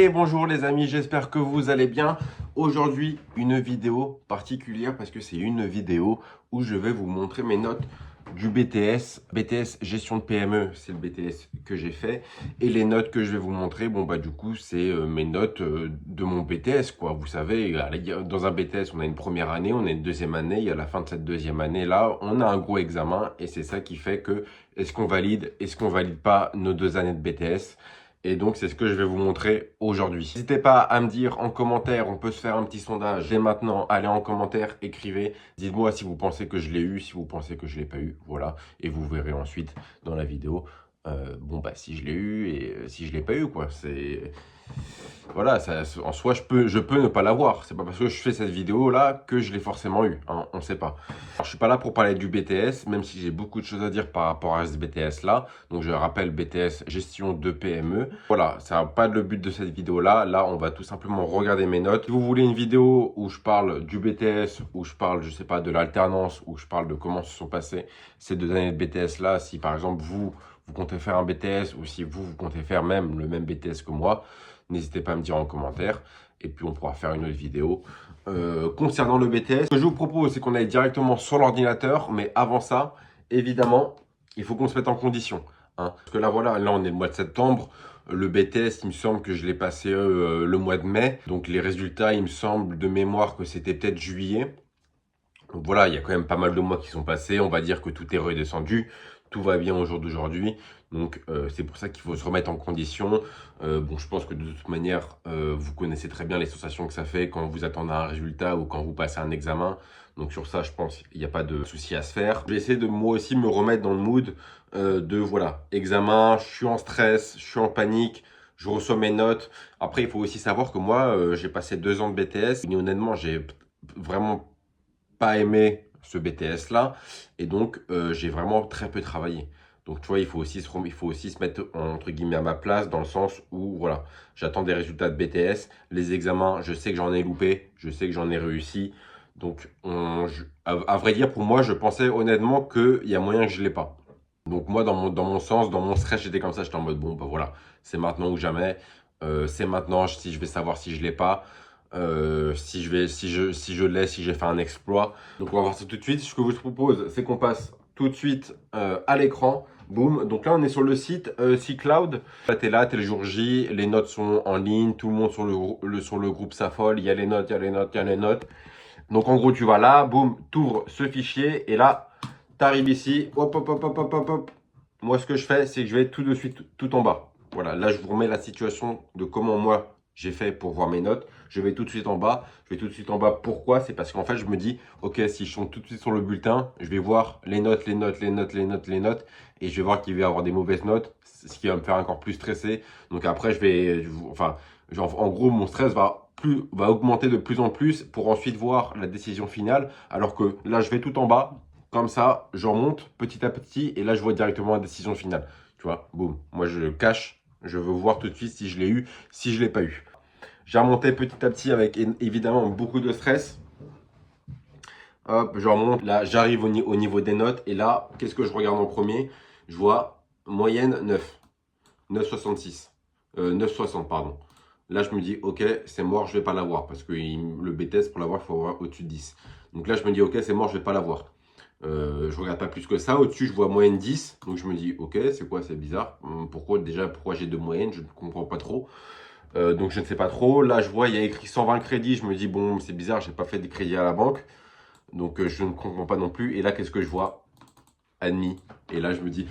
Et bonjour les amis, j'espère que vous allez bien. Aujourd'hui, une vidéo particulière parce que c'est une vidéo où je vais vous montrer mes notes du BTS. BTS gestion de PME, c'est le BTS que j'ai fait. Et les notes que je vais vous montrer, du coup, c'est mes notes de mon BTS, quoi. Vous savez, dans un BTS, on a une première année, on a une deuxième année. Et à la fin de cette deuxième année, là, on a un gros examen. Et c'est ça qui fait que, est-ce qu'on valide pas nos 2 années de BTS? Et donc, c'est ce que je vais vous montrer aujourd'hui. N'hésitez pas à me dire en commentaire, on peut se faire un petit sondage dès maintenant. Allez en commentaire, écrivez. Dites-moi si vous pensez que je l'ai eu, si vous pensez que je ne l'ai pas eu. Voilà. Et vous verrez ensuite dans la vidéo, si je l'ai eu et si je ne l'ai pas eu, quoi. C'est... Voilà, ça, en soi, je peux ne pas l'avoir. C'est pas parce que je fais cette vidéo-là que je l'ai forcément eu. Hein, on ne sait pas. Alors, je suis pas là pour parler du BTS, même si j'ai beaucoup de choses à dire par rapport à ce BTS-là. Donc, je rappelle BTS gestion de PME. Voilà, ça n'a pas le but de cette vidéo-là. Là, on va tout simplement regarder mes notes. Si vous voulez une vidéo où je parle du BTS, où je parle, je sais pas, de l'alternance, où je parle de comment se sont passées ces 2 années de BTS-là, si par exemple vous comptez faire un BTS ou si vous comptez faire même le même BTS que moi, n'hésitez pas à me dire en commentaire et puis on pourra faire une autre vidéo concernant le BTS. Ce que je vous propose, c'est qu'on aille directement sur l'ordinateur, mais avant ça, évidemment, il faut qu'on se mette en condition. Hein. Parce que là, voilà, là on est le mois de septembre. Le BTS, il me semble que je l'ai passé le mois de mai. Donc les résultats, il me semble de mémoire que c'était peut-être juillet. Donc voilà, il y a quand même pas mal de mois qui sont passés. On va dire que tout est redescendu. Tout va bien au jour d'aujourd'hui. Donc c'est pour ça qu'il faut se remettre en condition. Je pense que de toute manière, vous connaissez très bien les sensations que ça fait quand vous attendez un résultat ou quand vous passez un examen. Donc sur ça, je pense qu'il n'y a pas de souci à se faire. Je vais essayer de moi aussi me remettre dans le mood voilà, examen, je suis en stress, je suis en panique. Je reçois mes notes. Après, il faut aussi savoir que moi, j'ai passé 2 ans de BTS. Et honnêtement, j'ai vraiment pas aimé ce BTS-là. Et donc, j'ai vraiment très peu travaillé. Donc, tu vois, il faut aussi se mettre, entre guillemets, à ma place, dans le sens où, voilà, j'attends des résultats de BTS. Les examens, je sais que j'en ai loupé, je sais que j'en ai réussi. Donc, à vrai dire, pour moi, je pensais honnêtement qu'il y a moyen que je ne l'ai pas. Donc, moi, dans mon sens, dans mon stress, j'étais comme ça. J'étais en mode, bon, bah voilà, c'est maintenant ou jamais. C'est maintenant si je vais savoir si je ne l'ai pas. Si je l'ai, si j'ai fait un exploit. Donc on va voir ça tout de suite. Ce que je vous propose, c'est qu'on passe tout de suite à l'écran. Boum. Donc là, on est sur le site C-Cloud. Là, t'es le jour J. Les notes sont en ligne. Tout le monde sur le groupe s'affole. Il y a les notes, il y a les notes, il y a les notes. Donc en gros, tu vas là, boum, t'ouvres ce fichier. Et là, t'arrives ici. Hop, hop, hop, hop, hop, hop, hop. Moi, ce que je fais, c'est que je vais tout de suite tout en bas. Voilà, là, je vous remets la situation de comment moi, j'ai fait pour voir mes notes. Je vais tout de suite en bas. Je vais tout de suite en bas. Pourquoi? C'est parce qu'en fait, je me dis, ok, si je tombe tout de suite sur le bulletin, je vais voir les notes, les notes, les notes, les notes, les notes. Et je vais voir qu'il va y avoir des mauvaises notes, ce qui va me faire encore plus stresser. Donc après, en gros, mon stress va augmenter de plus en plus pour ensuite voir la décision finale. Alors que là, je vais tout en bas. Comme ça, je remonte petit à petit. Et là, je vois directement la décision finale. Tu vois, boum. Moi, je cache. Je veux voir tout de suite si je l'ai eu, si je ne l'ai pas eu. J'ai remonté petit à petit avec évidemment beaucoup de stress. Hop, je remonte. Là, j'arrive au niveau des notes. Et là, qu'est-ce que je regarde en premier? Je vois moyenne 9. 9,66. 9,60, pardon. Là, je me dis, ok, c'est mort, je ne vais pas l'avoir. Parce que le BTS, pour l'avoir, il faut avoir au-dessus de 10. Donc là, je me dis, ok, c'est mort, je ne vais pas l'avoir. Je regarde pas plus que ça. Au-dessus, je vois moyenne 10. Donc je me dis, ok, c'est quoi? C'est bizarre. Pourquoi j'ai 2 moyennes? Je ne comprends pas trop. Donc je ne sais pas trop. Là, je vois, il y a écrit 120 crédits. Je me dis, bon, c'est bizarre, j'ai pas fait des crédits à la banque. Donc je ne comprends pas non plus. Et là, qu'est-ce que je vois? Admis. Et là, je me dis,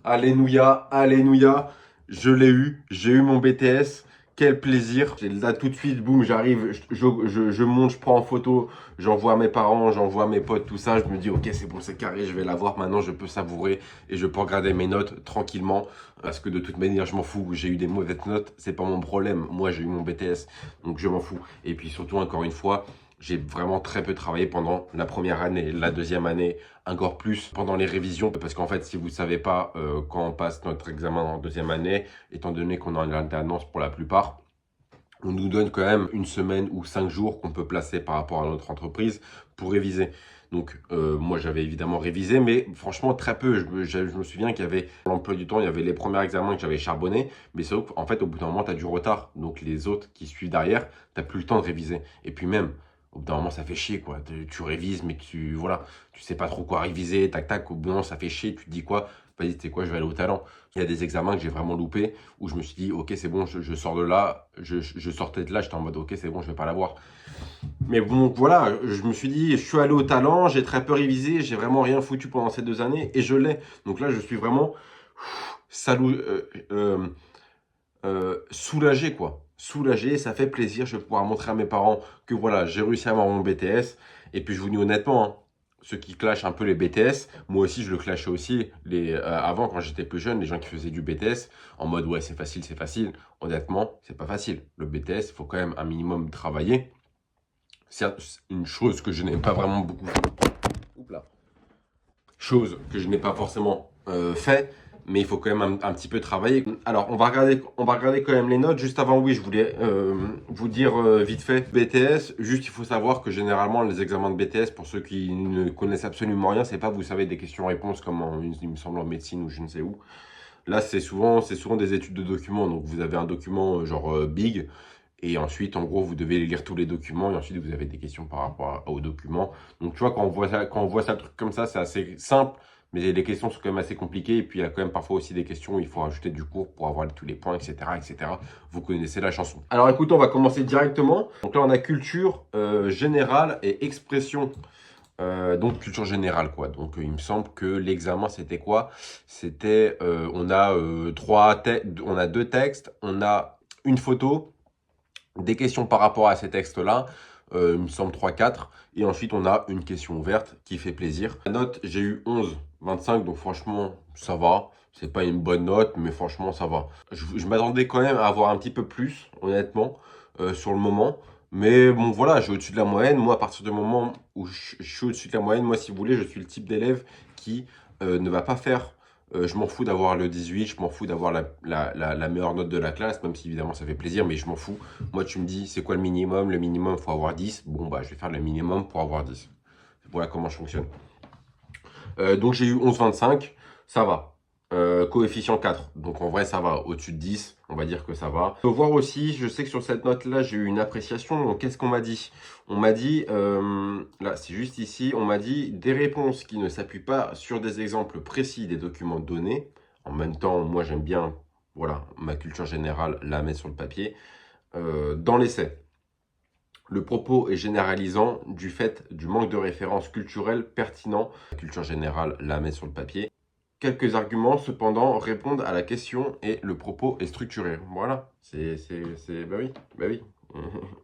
alléluia, alléluia. Je l'ai eu. J'ai eu mon BTS. Quel plaisir. Là, tout de suite, boum, j'arrive, je monte, je prends en photo, j'envoie à mes parents, j'envoie à mes potes, tout ça. Je me dis, ok, c'est bon, c'est carré, je vais l'avoir. Maintenant, je peux savourer et je peux regarder mes notes tranquillement. Parce que de toute manière, je m'en fous. J'ai eu des mauvaises notes, c'est pas mon problème. Moi, j'ai eu mon BTS, donc je m'en fous. Et puis surtout, encore une fois, j'ai vraiment très peu travaillé pendant la première année, la deuxième année, encore plus pendant les révisions. Parce qu'en fait, si vous ne savez pas, quand on passe notre examen en deuxième année, étant donné qu'on est en alternance pour la plupart, on nous donne quand même une semaine ou 5 jours qu'on peut placer par rapport à notre entreprise pour réviser. Donc, moi, j'avais évidemment révisé, mais franchement, très peu. Je me souviens qu'il y avait l'emploi du temps, il y avait les premiers examens que j'avais charbonné, mais c'est vrai qu'en fait, au bout d'un moment, tu as du retard. Donc, les autres qui suivent derrière, tu n'as plus le temps de réviser. Et puis même, au bout d'un moment, ça fait chier, quoi. Tu révises, mais voilà, tu sais pas trop quoi réviser, tac, tac, au bout d'un moment, ça fait chier, tu te dis quoi? Vas-y, tu sais quoi, je vais aller au talent. Il y a des examens que j'ai vraiment loupés, où je me suis dit, ok, c'est bon, je sors de là, je sortais de là, j'étais en mode, ok, c'est bon, je vais pas l'avoir. Mais bon, voilà, je me suis dit, je suis allé au talent, j'ai très peu révisé, j'ai vraiment rien foutu pendant ces 2 années, et je l'ai. Donc là, je suis vraiment soulagé, quoi. Soulagé, ça fait plaisir, je vais pouvoir montrer à mes parents que voilà, j'ai réussi à avoir mon BTS. Et puis je vous dis honnêtement, hein, ceux qui clashent un peu les BTS, moi aussi je le clashais aussi. Avant, quand j'étais plus jeune, les gens qui faisaient du BTS, en mode ouais, c'est facile, c'est facile. Honnêtement, c'est pas facile. Le BTS, il faut quand même un minimum travailler. C'est une chose que je n'ai pas vraiment beaucoup fait. Oups là. Chose que je n'ai pas forcément fait, mais il faut quand même un petit peu travailler. Alors, on va regarder quand même les notes. Juste avant, oui, je voulais vous dire vite fait, BTS, juste il faut savoir que généralement, les examens de BTS, pour ceux qui ne connaissent absolument rien, c'est pas, vous savez, des questions-réponses comme il me semble en médecine ou je ne sais où. Là, c'est souvent des études de documents. Donc, vous avez un document genre big. Et ensuite, en gros, vous devez lire tous les documents. Et ensuite, vous avez des questions par rapport aux documents. Donc, tu vois, quand on voit ça, le truc comme ça, c'est assez simple. Mais les questions sont quand même assez compliquées. Et puis, il y a quand même parfois aussi des questions où il faut rajouter du cours pour avoir tous les points, etc., etc. Vous connaissez la chanson. Alors, écoute, on va commencer directement. Donc là, on a culture générale et expression. Donc culture générale quoi. Donc il me semble que l'examen c'était quoi? C'était on a on a 2 textes, on a une photo, des questions par rapport à ces textes-là, il me semble 3-4, et ensuite on a une question ouverte qui fait plaisir. La note, j'ai eu 11,25, donc franchement ça va. C'est pas une bonne note, mais franchement ça va. Je m'attendais quand même à avoir un petit peu plus, honnêtement, sur le moment. Mais bon, voilà, je suis au-dessus de la moyenne. Moi, à partir du moment où je suis au-dessus de la moyenne, moi, si vous voulez, je suis le type d'élève qui ne va pas faire. Je m'en fous d'avoir le 18, je m'en fous d'avoir la meilleure note de la classe, même si évidemment ça fait plaisir, mais je m'en fous. Moi, tu me dis, c'est quoi le minimum? Le minimum, il faut avoir 10. Bon, bah, je vais faire le minimum pour avoir 10. Voilà comment je fonctionne. Donc, j'ai eu 11,25, ça va. Coefficient 4, donc en vrai ça va, au-dessus de 10, on va dire que ça va. On peut voir aussi, je sais que sur cette note-là, j'ai eu une appréciation, donc qu'est-ce qu'on m'a dit? On m'a dit, là c'est juste ici, on m'a dit des réponses qui ne s'appuient pas sur des exemples précis des documents donnés. En même temps, moi j'aime bien, voilà, ma culture générale, la mettre sur le papier. Dans l'essai, le propos est généralisant du fait du manque de références culturelles pertinents. La culture générale, la met sur le papier. Quelques arguments, cependant, répondent à la question et le propos est structuré. Voilà, bah oui, bah oui.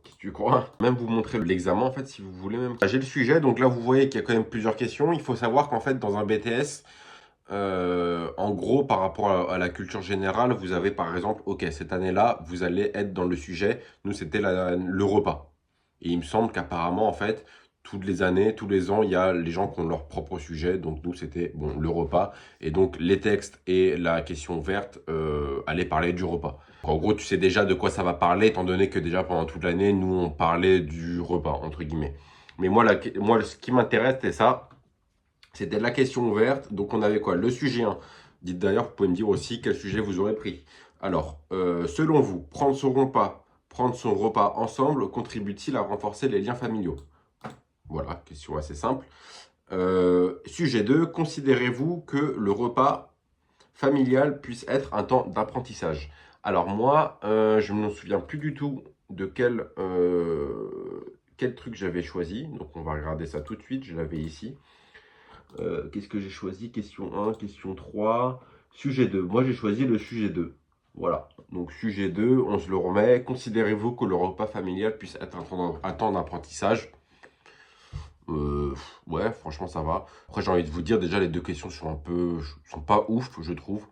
Qu'est-ce que tu crois? Même vous montrer l'examen, en fait, si vous voulez même. J'ai le sujet, donc là, vous voyez qu'il y a quand même plusieurs questions. Il faut savoir qu'en fait, dans un BTS, en gros, par rapport à la culture générale, vous avez par exemple, ok, cette année-là, vous allez être dans le sujet. Nous, c'était le repas. Et il me semble qu'apparemment, en fait, toutes les années, tous les ans, il y a les gens qui ont leur propre sujet. Donc nous, c'était bon, le repas. Et donc les textes et la question ouverte allaient parler du repas. En gros, tu sais déjà de quoi ça va parler, étant donné que déjà pendant toute l'année, nous, on parlait du repas, entre guillemets. Mais moi, ce qui m'intéresse, c'est ça. C'était la question ouverte. Donc on avait quoi? Le sujet 1. Dites d'ailleurs, vous pouvez me dire aussi quel sujet vous aurez pris. Alors, selon vous, prendre son repas ensemble contribue-t-il à renforcer les liens familiaux? Voilà, question assez simple. Sujet 2, considérez-vous que le repas familial puisse être un temps d'apprentissage? Alors moi, je ne me souviens plus du tout de quel truc j'avais choisi. Donc on va regarder ça tout de suite, je l'avais ici. Qu'est-ce que j'ai choisi? Question 1, question 3, sujet 2. Moi j'ai choisi le sujet 2. Voilà, donc sujet 2, on se le remet. Considérez-vous que le repas familial puisse être un temps d'apprentissage? Ouais, franchement, ça va. Après, j'ai envie de vous dire, déjà, les 2 questions sont pas ouf, je trouve,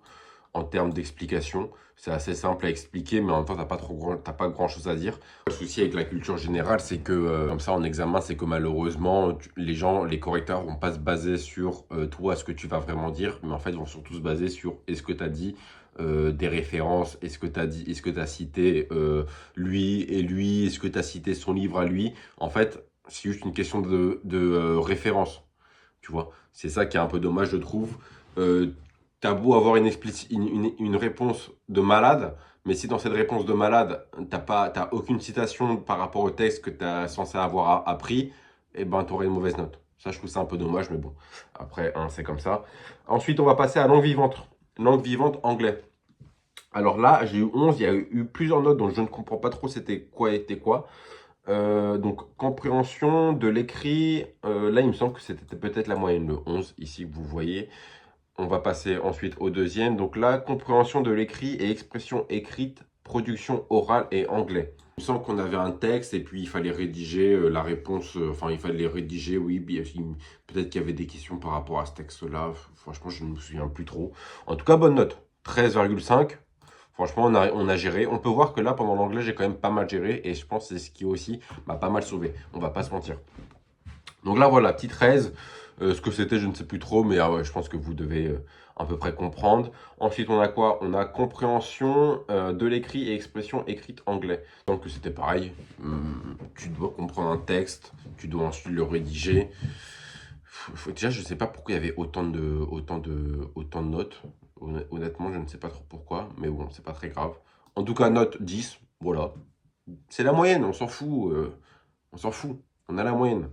en termes d'explication. C'est assez simple à expliquer, mais en même temps, t'as pas grand chose à dire. Le souci avec la culture générale, c'est que, comme ça, en examen, c'est que malheureusement, les correcteurs vont pas se baser sur toi, ce que tu vas vraiment dire, mais en fait, ils vont surtout se baser sur est-ce que tu as dit des références, est-ce que tu as cité lui et lui, est-ce que tu as cité son livre à lui. En fait, c'est juste une question de référence. Tu vois, c'est ça qui est un peu dommage, je trouve. T'as beau avoir une réponse de malade, mais si dans cette réponse de malade, t'as aucune citation par rapport au texte que tu es censé avoir appris, eh ben, tu aurais une mauvaise note. Ça, je trouve ça un peu dommage, mais bon. Après, hein, c'est comme ça. Ensuite, on va passer à langue vivante. Langue vivante, anglais. Alors là, j'ai eu 11, il y a eu plusieurs notes dont je ne comprends pas trop c'était quoi était quoi. Donc, compréhension de l'écrit, là, il me semble que c'était peut-être la moyenne, le 11, ici, que vous voyez. On va passer ensuite au deuxième. Donc là, compréhension de l'écrit et expression écrite, production orale et anglais. Il me semble qu'on avait un texte et puis il fallait rédiger la réponse. Enfin, il fallait rédiger, oui. Peut-être qu'il y avait des questions par rapport à ce texte-là. Franchement, je ne me souviens plus trop. En tout cas, bonne note. 13,5. Franchement, on a géré. On peut voir que là, pendant l'anglais, j'ai quand même pas mal géré. Et je pense que c'est ce qui aussi m'a pas mal sauvé. On va pas se mentir. Donc là, voilà, petit 13. Ce que c'était, je ne sais plus trop, mais ouais, je pense que vous devez à peu près comprendre. Ensuite, on a quoi? On a compréhension de l'écrit et expression écrite anglais. Donc c'était pareil. Tu dois comprendre un texte, tu dois ensuite le rédiger. Déjà, je ne sais pas pourquoi il y avait autant de notes. Honnêtement, je ne sais pas trop pourquoi, mais bon, c'est pas très grave. En tout cas, note 10, voilà. C'est la moyenne, on s'en fout. On s'en fout, on a la moyenne.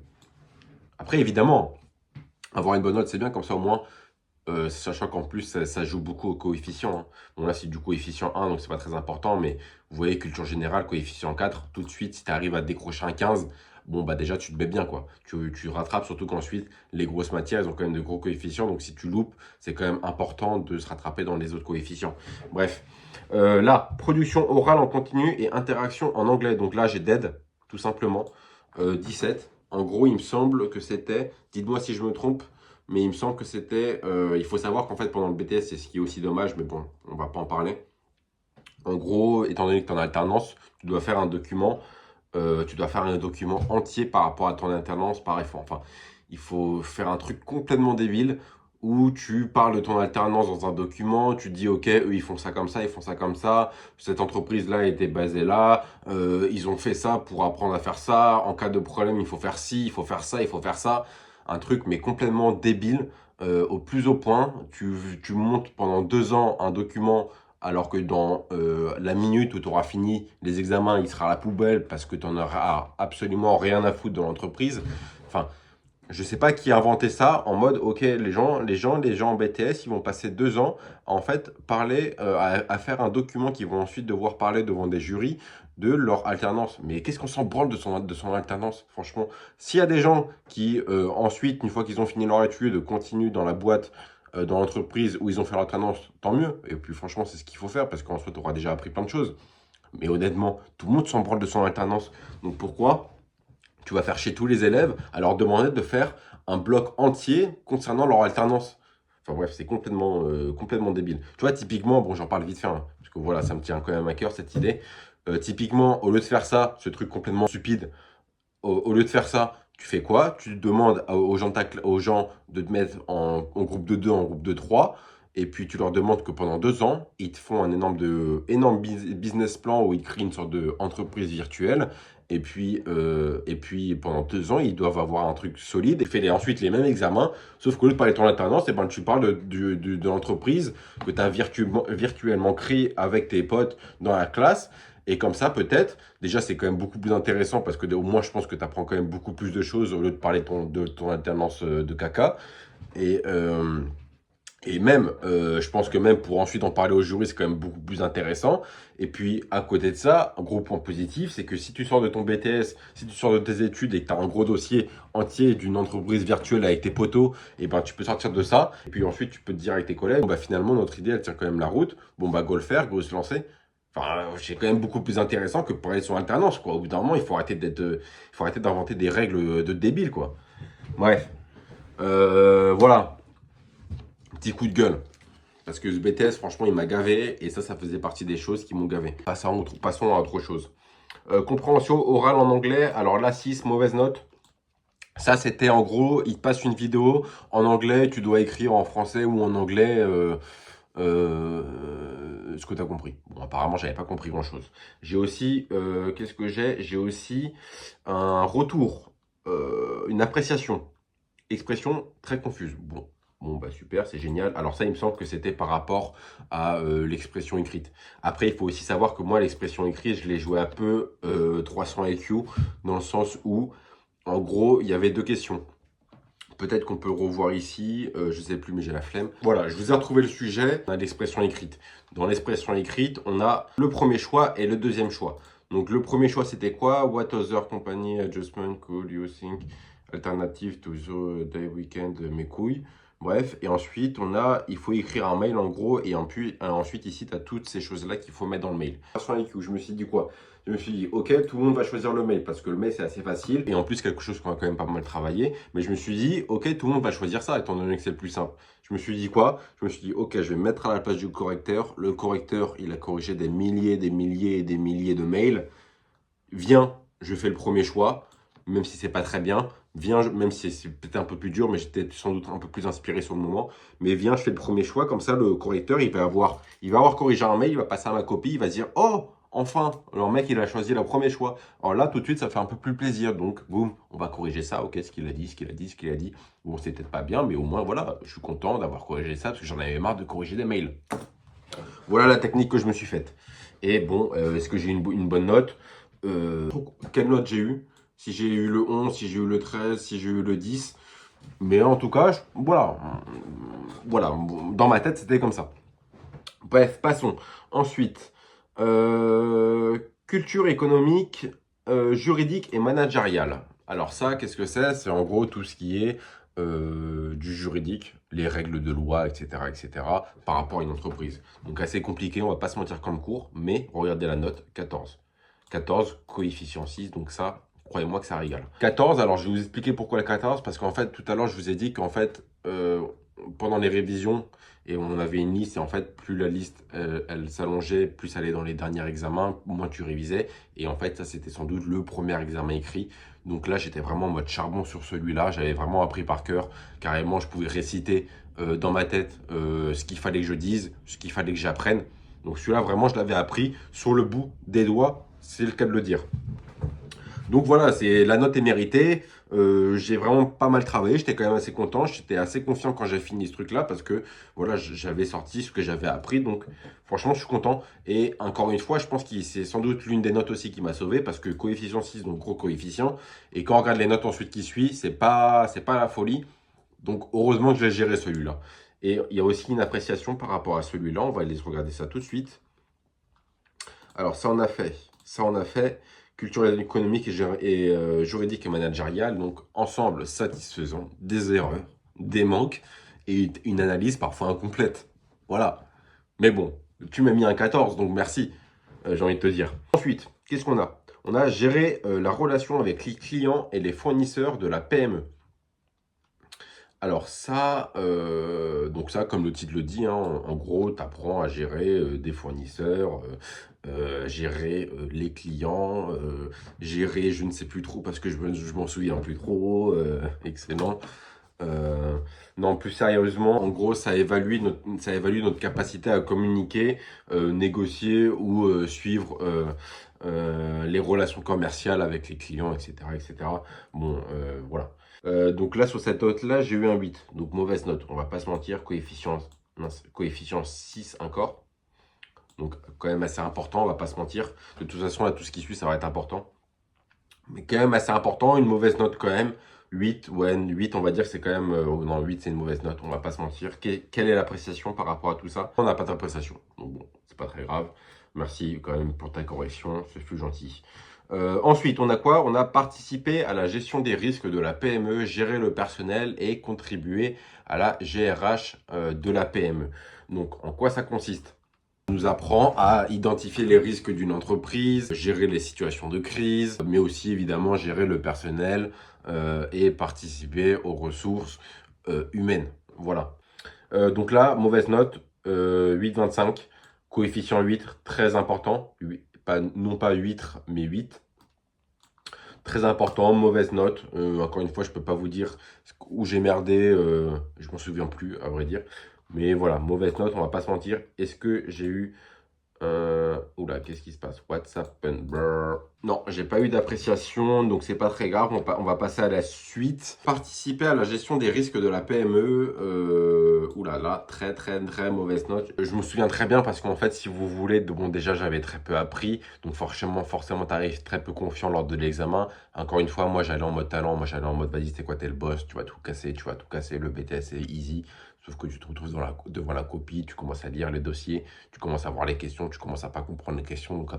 Après, évidemment, avoir une bonne note, c'est bien, comme ça au moins, sachant qu'en plus, ça joue beaucoup au coefficient. Hein. Bon, là, c'est du coefficient 1, donc c'est pas très important, mais vous voyez, culture générale, coefficient 4, tout de suite, si tu arrives à décrocher un 15, bon, bah déjà, tu te mets bien, quoi. Tu rattrapes, surtout qu'ensuite, les grosses matières, elles ont quand même de gros coefficients, donc si tu loupes, c'est quand même important de se rattraper dans les autres coefficients. Bref, là, production orale en continu et interaction en anglais. Donc là, j'ai dead, tout simplement, 17. En gros, il me semble que c'était, dites-moi si je me trompe, mais il me semble que c'était, il faut savoir qu'en fait pendant le BTS, c'est ce qui est aussi dommage, mais bon, on va pas en parler. En gros, étant donné que tu es en alternance, tu dois faire un document, entier par rapport à ton alternance par effort. Enfin, il faut faire un truc complètement débile où tu parles de ton alternance dans un document, tu dis ok, eux ils font ça comme ça, ils font ça comme ça, cette entreprise-là était basée là, ils ont fait ça pour apprendre à faire ça, en cas de problème il faut faire ci, il faut faire ça, il faut faire ça. Un truc mais complètement débile, au plus haut point. Tu montes pendant 2 ans un document alors que dans la minute où tu auras fini les examens, il sera à la poubelle parce que tu n'en auras absolument rien à foutre de l'entreprise. Enfin, je sais pas qui a inventé ça en mode, ok, les gens en BTS, ils vont passer 2 ans à en fait parler, à faire un document qu'ils vont ensuite devoir parler devant des jurys de leur alternance. Mais qu'est-ce qu'on s'en branle de son alternance, franchement? S'il y a des gens qui, ensuite, une fois qu'ils ont fini leur étude, continuent dans la boîte, dans l'entreprise où ils ont fait leur alternance, tant mieux. Et puis franchement, c'est ce qu'il faut faire parce qu'en soi, tu auras déjà appris plein de choses. Mais honnêtement, tout le monde s'en branle de son alternance. Donc pourquoi tu vas faire chez tous les élèves à leur demander de faire un bloc entier concernant leur alternance? Enfin bref, c'est complètement débile. Tu vois, typiquement, bon, j'en parle vite fait, hein, parce que voilà, ça me tient quand même à cœur cette idée. Typiquement, au lieu de faire ça, ce truc complètement stupide, au lieu de faire ça, tu fais quoi? Tu demandes aux gens de te mettre en groupe de 2, en groupe de 3, et puis tu leur demandes que pendant 2 ans, ils te font un énorme business plan où ils créent une sorte d'entreprise virtuelle. Et puis pendant 2 ans, ils doivent avoir un truc solide. Et fais ensuite les mêmes examens, sauf qu'au lieu de parler de ton alternance, eh ben, tu parles de l'entreprise que tu as virtuellement créée avec tes potes dans la classe. Et comme ça, peut-être, déjà, c'est quand même beaucoup plus intéressant parce que au moins, je pense que tu apprends quand même beaucoup plus de choses au lieu de parler de ton alternance de caca. Et, euh, et même, je pense que même pour ensuite en parler aux jury, c'est quand même beaucoup plus intéressant. Et puis, à côté de ça, un gros point positif, c'est que si tu sors de ton BTS, si tu sors de tes études et que tu as un gros dossier entier d'une entreprise virtuelle avec tes potos, et ben tu peux sortir de ça. Et puis ensuite, tu peux te dire avec tes collègues, bon, bah, finalement, notre idée, elle tient quand même la route. Bon, bah, go le faire, go se lancer. Enfin, c'est quand même beaucoup plus intéressant que pour aller sur alternance, quoi. Au bout d'un moment, il faut arrêter d'inventer des règles de débiles, quoi. Bref. Voilà. Petit coup de gueule. Parce que ce BTS, franchement, il m'a gavé. Et ça faisait partie des choses qui m'ont gavé. Passons à autre chose. Compréhension orale en anglais. Alors là, 6, mauvaise note. Ça, c'était en gros, il te passe une vidéo en anglais. Tu dois écrire en français ou en anglais ce que tu as compris. Bon, apparemment, j'avais pas compris grand-chose. J'ai aussi, qu'est-ce que j'ai? J'ai aussi un retour, une appréciation Expression très confuse. Bon, bah super, c'est génial. Alors ça, il me semble que c'était par rapport à l'expression écrite. Après, il faut aussi savoir que moi, l'expression écrite, je l'ai joué un peu 300 IQ, dans le sens où, en gros, il y avait deux questions. Peut-être qu'on peut le revoir ici, je sais plus, mais j'ai la flemme. Voilà, je vous ai retrouvé le sujet. On a l'expression écrite. Dans l'expression écrite, on a le premier choix et le deuxième choix. Donc le premier choix, c'était quoi? What other company adjustment could you think alternative to the day weekend, mes couilles? Bref, et ensuite, il faut écrire un mail en gros, et ensuite ici, tu as toutes ces choses-là qu'il faut mettre dans le mail. Je me suis dit quoi? Je me suis dit, ok, tout le monde va choisir le mail, parce que le mail, c'est assez facile, et en plus, quelque chose qu'on a quand même pas mal travaillé, mais je me suis dit, ok, tout le monde va choisir ça, étant donné que c'est le plus simple. Je me suis dit quoi? Je me suis dit, ok, je vais me mettre à la place du correcteur. Le correcteur, il a corrigé des milliers et des milliers de mails. Viens, je fais le premier choix, même si c'est pas très bien. Viens, même si c'est peut-être un peu plus dur, mais j'étais sans doute un peu plus inspiré sur le moment. Mais viens, je fais le premier choix, comme ça, le correcteur, il va avoir corrigé un mail, il va passer à ma copie, il va se dire, oh, enfin, le mec, il a choisi le premier choix. Alors là, tout de suite, ça fait un peu plus plaisir. Donc, boum, on va corriger ça. Ok, ce qu'il a dit, ce qu'il a dit, ce qu'il a dit. Bon, c'est peut-être pas bien, mais au moins, voilà, je suis content d'avoir corrigé ça, parce que j'en avais marre de corriger des mails. Voilà la technique que je me suis faite. Et bon, est-ce que j'ai une bonne note? Quelle note j'ai eu? Si j'ai eu le 11, si j'ai eu le 13, si j'ai eu le 10. Mais en tout cas, voilà. Voilà, dans ma tête, c'était comme ça. Bref, passons. Ensuite, culture économique, juridique et managériale. Alors ça, qu'est-ce que c'est? C'est en gros tout ce qui est du juridique, les règles de loi, etc., etc., par rapport à une entreprise. Donc assez compliqué, on va pas se mentir comme cours, mais regardez la note, 14. 14, coefficient 6, donc ça, croyez-moi que ça régale. 14, alors je vais vous expliquer pourquoi le 14, parce qu'en fait, tout à l'heure, je vous ai dit qu'en fait, pendant les révisions, et on avait une liste, et en fait, plus la liste, elle s'allongeait, plus elle allait dans les derniers examens, moins tu révisais, et en fait, ça, c'était sans doute le premier examen écrit. Donc là, j'étais vraiment en mode charbon sur celui-là, j'avais vraiment appris par cœur, carrément, je pouvais réciter dans ma tête ce qu'il fallait que je dise, ce qu'il fallait que j'apprenne. Donc celui-là, vraiment, je l'avais appris sur le bout des doigts, c'est le cas de le dire. Donc voilà, la note est méritée. J'ai vraiment pas mal travaillé, j'étais quand même assez content, j'étais assez confiant quand j'ai fini ce truc-là parce que voilà, j'avais sorti ce que j'avais appris. Donc franchement, je suis content. Et encore une fois, je pense que c'est sans doute l'une des notes aussi qui m'a sauvé parce que coefficient 6, donc gros coefficient. Et quand on regarde les notes ensuite qui suivent, c'est pas la folie. Donc heureusement que j'ai géré celui-là. Et il y a aussi une appréciation par rapport à celui-là. On va aller regarder ça tout de suite. Alors ça, on a fait. Ça, on a fait. Culture économique et juridique et managériale. Donc ensemble satisfaisant. Des erreurs, des manques et une analyse parfois incomplète. Voilà. Mais bon, tu m'as mis un 14, donc merci, j'ai envie de te dire. Ensuite, qu'est-ce qu'on a? On a géré la relation avec les clients et les fournisseurs de la PME. Alors ça, donc ça, comme le titre le dit, hein, en gros, tu apprends à gérer des fournisseurs, gérer les clients, gérer je ne sais plus trop parce que je m'en souviens plus trop, excellent. Non, plus sérieusement, en gros, ça évalue notre capacité à communiquer, négocier ou suivre les relations commerciales avec les clients, etc., etc. Bon, voilà. Donc là, sur cette note-là, j'ai eu un 8. Donc mauvaise note, on va pas se mentir. Coefficient 6 encore. Donc quand même assez important, on va pas se mentir. De toute façon, là, tout ce qui suit, ça va être important. Mais quand même assez important, une mauvaise note quand même. 8, ouais, 8, on va dire que c'est quand même... non, 8, c'est une mauvaise note, on va pas se mentir. Quelle est l'appréciation par rapport à tout ça? On n'a pas d'appréciation. Donc bon, c'est pas très grave. Merci quand même pour ta correction, ce fut gentil. Ensuite, on a quoi? On a participé à la gestion des risques de la PME, gérer le personnel et contribuer à la GRH de la PME. Donc, en quoi ça consiste? On nous apprend à identifier les risques d'une entreprise, gérer les situations de crise, mais aussi évidemment gérer le personnel et participer aux ressources humaines. Voilà. Donc là, mauvaise note, 8,25, coefficient 8, très important, non pas 8, mais 8. Très important, mauvaise note. Encore une fois, je ne peux pas vous dire où j'ai merdé, je m'en souviens plus, à vrai dire. Mais voilà, mauvaise note, on va pas se mentir. Est-ce que j'ai eu Oula, qu'est-ce qui se passe? What's happened? Brrr. Non, j'ai pas eu d'appréciation, donc c'est pas très grave. On va passer à la suite. Participer à la gestion des risques de la PME. Oula, là, très très très mauvaise note. Je me souviens très bien parce qu'en fait, si vous voulez, bon, déjà j'avais très peu appris, donc forcément, t'arrives très peu confiant lors de l'examen. Encore une fois, moi j'allais en mode talent, moi j'allais en mode vas-y, c'est quoi, t'es le boss, tu vas tout casser, le BTS c'est easy. Sauf que tu te retrouves devant la copie, tu commences à lire les dossiers, tu commences à voir les questions, tu commences à pas comprendre les questions. Donc à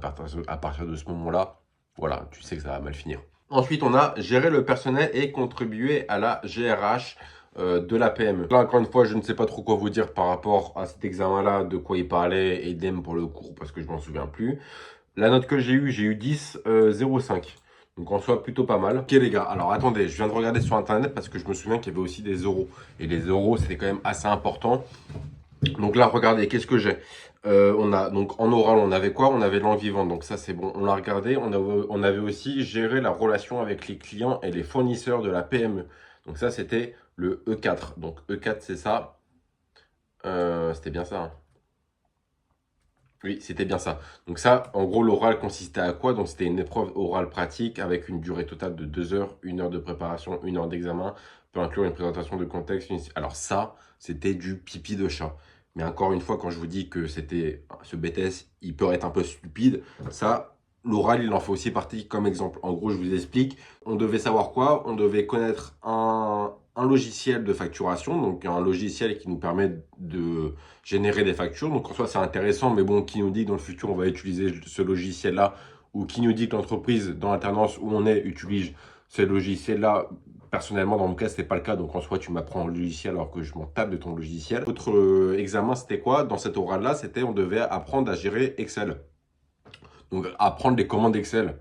partir de ce moment-là, voilà, tu sais que ça va mal finir. Ensuite, on a gérer le personnel et contribuer à la GRH de la PME. Là, encore une fois, je ne sais pas trop quoi vous dire par rapport à cet examen-là, de quoi il parlait, et idem pour le cours, parce que je m'en souviens plus. La note que j'ai eu 10, 0,5. Donc en soi, plutôt pas mal. Ok les gars, alors attendez, je viens de regarder sur internet parce que je me souviens qu'il y avait aussi des euros. Et les euros, c'était quand même assez important. Donc là, regardez, qu'est-ce que j'ai? On a donc en oral, on avait quoi? On avait langue vivante, donc ça c'est bon, on l'a regardé. On avait aussi géré la relation avec les clients et les fournisseurs de la PME. Donc ça, c'était le E4. Donc E4, c'est ça. C'était bien ça, hein. Oui, c'était bien ça. Donc ça, en gros, l'oral consistait à quoi? Donc c'était une épreuve orale pratique avec une durée totale de 2 heures, 1 heure de préparation, 1 heure d'examen, peut inclure une présentation de contexte. Alors ça, c'était du pipi de chat. Mais encore une fois, quand je vous dis que c'était ce BTS, il peut être un peu stupide, ça, l'oral, il en fait aussi partie comme exemple. En gros, je vous explique. On devait savoir quoi? On devait connaître un logiciel de facturation, donc un logiciel qui nous permet de générer des factures. Donc en soi, c'est intéressant, mais bon, qui nous dit que dans le futur, on va utiliser ce logiciel-là, ou qui nous dit que l'entreprise dans l'alternance où on est utilise ce logiciel-là. Personnellement, dans mon cas, ce n'était pas le cas. Donc en soi, tu m'apprends le logiciel alors que je m'en tape de ton logiciel. L'autre examen, c'était quoi? Dans cet oral-là, c'était on devait apprendre à gérer Excel. Donc apprendre les commandes Excel.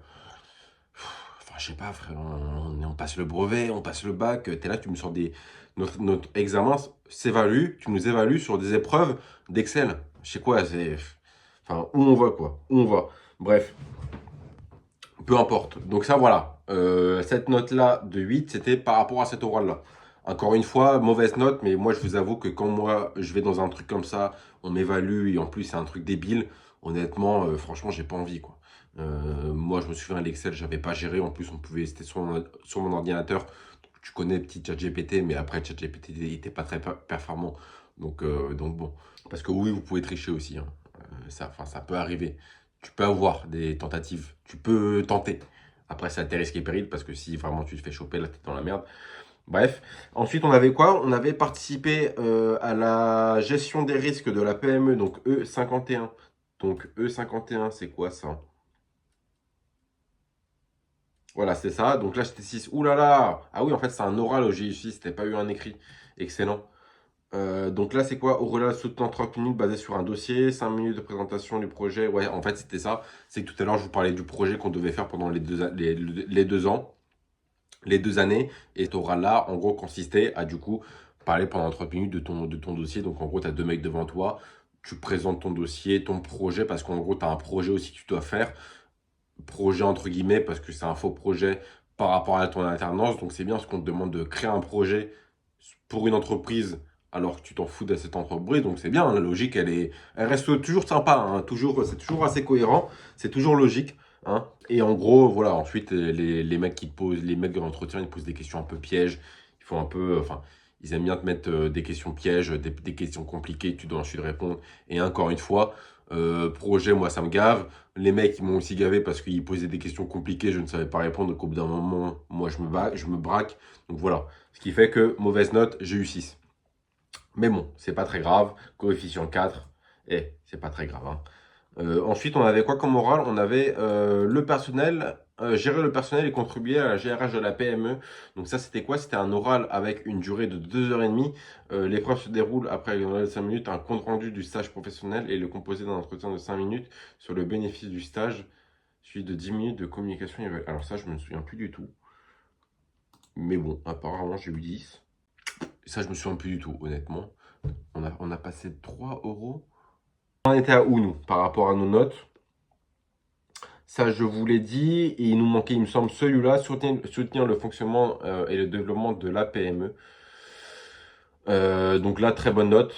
Enfin, je sais pas, frère, on passe le brevet, on passe le bac, t'es là, tu me sors des... Notre examen s'évalue, tu nous évalues sur des épreuves d'Excel. Je sais quoi, c'est... Enfin, où on va, quoi. Où on va. Bref, peu importe. Donc ça, voilà. Cette note-là de 8, c'était par rapport à cet oral-là. Encore une fois, mauvaise note, mais moi, je vous avoue que quand moi, je vais dans un truc comme ça, on m'évalue, et en plus, c'est un truc débile, honnêtement, franchement, j'ai pas envie, quoi. Moi, je me souviens, l'Excel, j'avais pas géré. En plus, on pouvait, c'était sur mon ordinateur. Tu connais petit ChatGPT, mais après, ChatGPT, il était pas très performant. Donc bon. Parce que oui, vous pouvez tricher aussi, hein. Ça peut arriver. Tu peux avoir des tentatives. Tu peux tenter. Après, c'est à tes risques et périls parce que si vraiment tu te fais choper, là, t'es dans la merde. Bref. Ensuite, on avait quoi? On avait participé à la gestion des risques de la PME, donc E51. Donc E51, c'est quoi ça? Voilà, c'est ça. Donc là, j'étais 6. Ouh là là! Ah oui, en fait, c'est un oral au GIC, c'était pas eu un écrit. Excellent. Donc là, c'est quoi? Au-delà soutenant 30 minutes basé sur un dossier, 5 minutes de présentation du projet. Ouais, en fait, c'était ça. C'est que tout à l'heure, je vous parlais du projet qu'on devait faire pendant les 2 ans, les 2 années. Et cet oral-là, en gros, consistait à, du coup, parler pendant 30 minutes de ton dossier. Donc, en gros, tu as 2 mecs devant toi. Tu présentes ton dossier, ton projet, parce qu'en gros, tu as un projet aussi que tu dois faire. Projet entre guillemets, parce que c'est un faux projet par rapport à ton alternance. Donc, c'est bien ce qu'on te demande de créer un projet pour une entreprise alors que tu t'en fous de cette entreprise. Donc c'est bien, hein, la logique, elle reste toujours sympa, hein, c'est toujours assez cohérent, c'est toujours logique, hein. Et en gros, voilà, ensuite, les mecs qui te posent, les mecs de l'entretien, ils te posent des questions un peu pièges. Ils font un peu, enfin, ils aiment bien te mettre des questions pièges, des questions compliquées, tu dois ensuite répondre. Et encore une fois, projet, moi, ça me gave. Les mecs, ils m'ont aussi gavé parce qu'ils posaient des questions compliquées, je ne savais pas répondre. Donc, au bout d'un moment, moi, je me braque. Donc, voilà. Ce qui fait que, mauvaise note, j'ai eu 6. Mais bon, c'est pas très grave. Coefficient 4. C'est pas très grave, hein. Ensuite, on avait quoi comme oral? On avait le personnel, gérer le personnel et contribuer à la GRH de la PME. Donc ça, c'était quoi? C'était un oral avec une durée de 2h30. L'épreuve se déroule après de 5 minutes, un compte rendu du stage professionnel et le composé d'un entretien de 5 minutes sur le bénéfice du stage, suivi de 10 minutes de communication. Alors ça, je me souviens plus du tout. Mais bon, apparemment, j'ai eu 10. Ça, je me souviens plus du tout, honnêtement. On a passé 3 euros. On était à où, nous, par rapport à nos notes? Ça, je vous l'ai dit. Et il nous manquait, il me semble, celui-là, soutenir le fonctionnement et le développement de la PME. Donc là, très bonne note.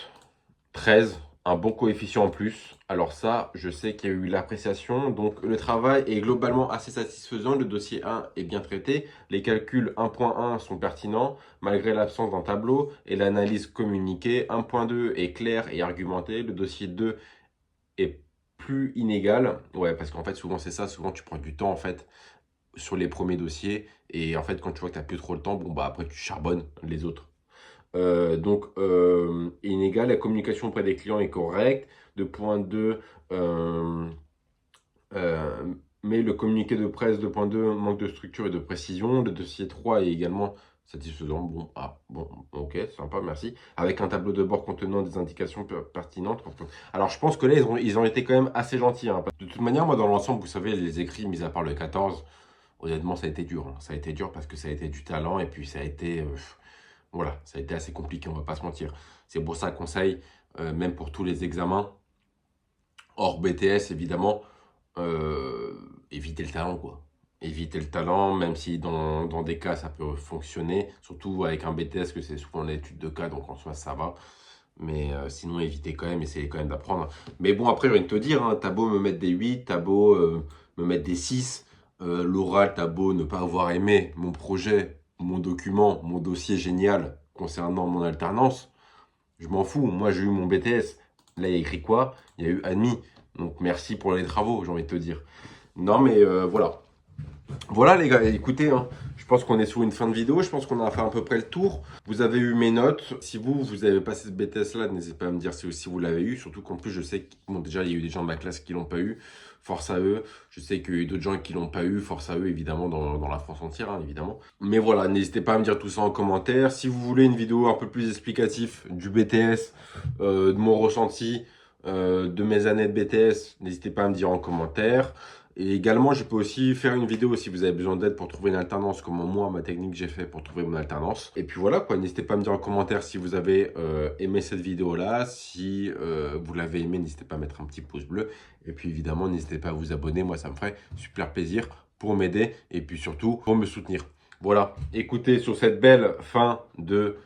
13. un bon coefficient en plus. Alors ça, je sais qu'il y a eu l'appréciation. Donc le travail est globalement assez satisfaisant. Le dossier 1 est bien traité. Les calculs 1.1 sont pertinents malgré l'absence d'un tableau et l'analyse communiquée. 1.2 est clair et argumenté. Le dossier 2 est plus inégal. Ouais, parce qu'en fait, souvent c'est ça. Souvent tu prends du temps en fait sur les premiers dossiers. Et en fait, quand tu vois que tu n'as plus trop le temps, bon bah après tu charbonnes les autres. Inégal, la communication auprès des clients est correcte. De point 2, mais le communiqué de presse 2.2 manque de structure et de précision. Le dossier 3 est également satisfaisant. Bon, bon, ok, sympa, merci. Avec un tableau de bord contenant des indications pertinentes. Alors, je pense que là, ils ont été quand même assez gentils. Hein. De toute manière, moi, dans l'ensemble, vous savez, les écrits, mis à part le 14, honnêtement, ça a été dur. Hein. Ça a été dur parce que ça a été du talent et puis ça a été... voilà, ça a été assez compliqué, on va pas se mentir. C'est pour ça, conseil, même pour tous les examens, hors BTS évidemment, évitez le talent quoi. Évitez le talent, même si dans des cas ça peut fonctionner, surtout avec un BTS que c'est souvent l'étude de cas, donc en soi ça va. Mais sinon évitez quand même, essayez quand même d'apprendre. Mais bon après, je viens de te dire, hein, t'as beau me mettre des 8, t'as beau me mettre des 6, l'oral, t'as beau ne pas avoir aimé mon projet, mon document, mon dossier génial concernant mon alternance, je m'en fous. Moi, j'ai eu mon BTS. Là, il y a écrit quoi? Il y a eu admis. Donc, merci pour les travaux, j'ai envie de te dire. Non, mais voilà. Voilà, les gars, écoutez, hein, je pense qu'on est sur une fin de vidéo. Je pense qu'on a fait à peu près le tour. Vous avez eu mes notes. Si vous avez passé ce BTS-là, n'hésitez pas à me dire si vous l'avez eu. Surtout qu'en plus, je sais que bon, déjà, il y a eu des gens de ma classe qui l'ont pas eu. Force à eux. Je sais qu'il y a eu d'autres gens qui l'ont pas eu. Force à eux, évidemment, dans la France entière, hein, évidemment. Mais voilà, n'hésitez pas à me dire tout ça en commentaire. Si vous voulez une vidéo un peu plus explicative du BTS, de mon ressenti, de mes années de BTS, n'hésitez pas à me dire en commentaire. Et également, je peux aussi faire une vidéo si vous avez besoin d'aide pour trouver une alternance, comment moi, ma technique j'ai fait pour trouver mon alternance. Et puis voilà, quoi, n'hésitez pas à me dire en commentaire si vous avez aimé cette vidéo-là. Si vous l'avez aimé, n'hésitez pas à mettre un petit pouce bleu. Et puis évidemment, n'hésitez pas à vous abonner. Moi, ça me ferait super plaisir pour m'aider et puis surtout pour me soutenir. Voilà, écoutez, sur cette belle fin de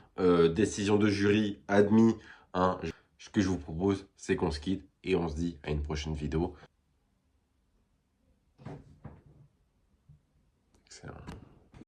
décision de jury admis, hein, ce que je vous propose, c'est qu'on se quitte et on se dit à une prochaine vidéo.